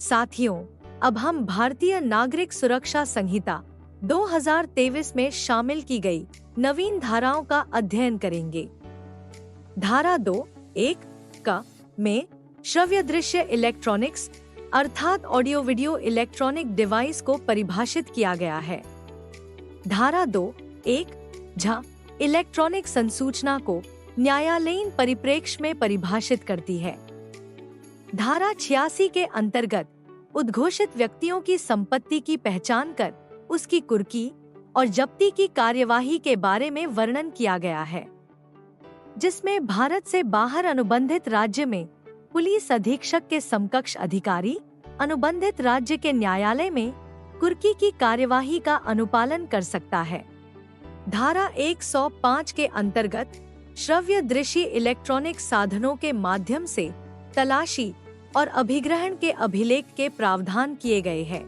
साथियों, अब हम भारतीय नागरिक सुरक्षा संहिता 2023 में शामिल की गई नवीन धाराओं का अध्ययन करेंगे। धारा 2(1) का में श्रव्य दृश्य इलेक्ट्रॉनिक्स अर्थात ऑडियो वीडियो इलेक्ट्रॉनिक डिवाइस को परिभाषित किया गया है। धारा 2(1) झ इलेक्ट्रॉनिक संसूचना को न्यायालयीन परिप्रेक्ष्य में परिभाषित करती है। धारा 86 के अंतर्गत उद्घोषित व्यक्तियों की संपत्ति की पहचान कर उसकी कुर्की और जब्ती की कार्यवाही के बारे में वर्णन किया गया है, जिसमें भारत से बाहर अनुबंधित राज्य में पुलिस अधीक्षक के समकक्ष अधिकारी अनुबंधित राज्य के न्यायालय में कुर्की की कार्यवाही का अनुपालन कर सकता है। धारा 105 के अंतर्गत श्रव्य दृश्य इलेक्ट्रॉनिक साधनों के माध्यम से तलाशी और अभिग्रहण के अभिलेख के प्रावधान किए गए हैं।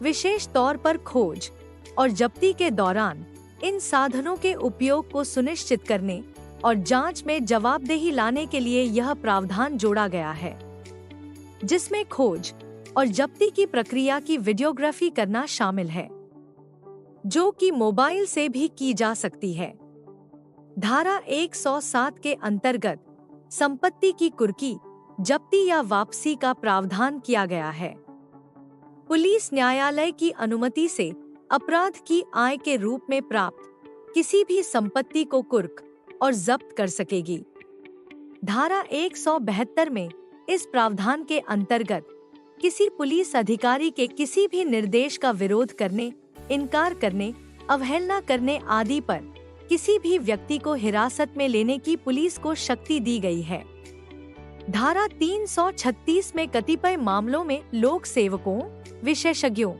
विशेष तौर पर खोज और जब्ती के दौरान इन साधनों के उपयोग को सुनिश्चित करने और जांच में जवाबदेही लाने के लिए यह प्रावधान जोड़ा गया है, जिसमें खोज और जब्ती की प्रक्रिया की वीडियोग्राफी करना शामिल है, जो कि मोबाइल से भी की जा सकती है। धारा 107 के अंतर्गत संपत्ति की कुर्की, जब्ती या वापसी का प्रावधान किया गया है। पुलिस न्यायालय की अनुमति से अपराध की आय के रूप में प्राप्त किसी भी संपत्ति को कुर्क और जब्त कर सकेगी। धारा 172 में इस प्रावधान के अंतर्गत किसी पुलिस अधिकारी के किसी भी निर्देश का विरोध करने, इनकार करने, अवहेलना करने आदि पर किसी भी व्यक्ति को हिरासत में लेने की पुलिस को शक्ति दी गई है। धारा 336 में कतिपय मामलों में लोक सेवकों, विशेषज्ञों,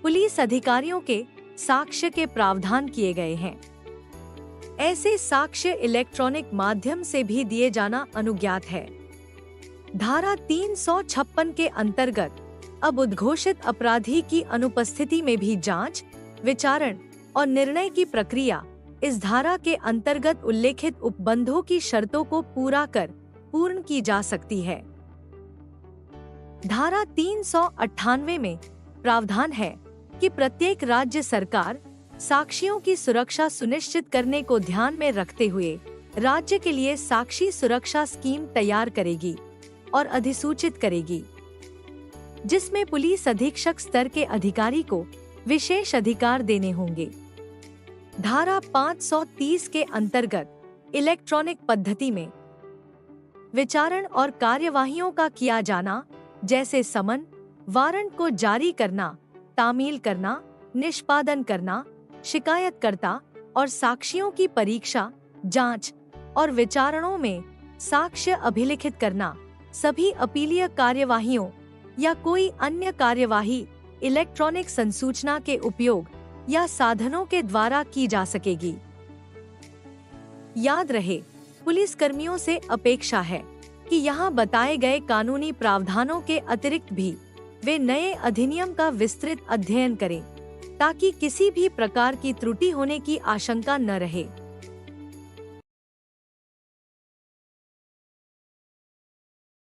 पुलिस अधिकारियों के साक्ष्य के प्रावधान किए गए हैं। ऐसे साक्ष्य इलेक्ट्रॉनिक माध्यम से भी दिए जाना अनुज्ञात है। धारा 356 के अंतर्गत अब उद्घोषित अपराधी की अनुपस्थिति में भी जांच, विचारण और निर्णय की प्रक्रिया इस धारा के अंतर्गत उल्लेखित उपबंधों की शर्तों को पूरा कर पूर्ण की जा सकती है। धारा 398 में प्रावधान है कि प्रत्येक राज्य सरकार साक्षियों की सुरक्षा सुनिश्चित करने को ध्यान में रखते हुए राज्य के लिए साक्षी सुरक्षा स्कीम तैयार करेगी और अधिसूचित करेगी, जिसमें पुलिस अधीक्षक स्तर के अधिकारी को विशेष अधिकार देने होंगे। धारा 530 के अंतर्गत इलेक्ट्रॉनिक पद्धति में विचारण और कार्यवाहियों का किया जाना, जैसे समन, वारंट को जारी करना, तामील करना, निष्पादन करना, शिकायतकर्ता और साक्षियों की परीक्षा, जांच और विचारणों में साक्ष्य अभिलिखित करना, सभी अपीलीय कार्यवाहियों या कोई अन्य कार्यवाही इलेक्ट्रॉनिक संसूचना के उपयोग या साधनों के द्वारा की जा सकेगी। याद रहे, पुलिस कर्मियों से अपेक्षा है कि यहाँ बताए गए कानूनी प्रावधानों के अतिरिक्त भी वे नए अधिनियम का विस्तृत अध्ययन करें, ताकि किसी भी प्रकार की त्रुटि होने की आशंका न रहे।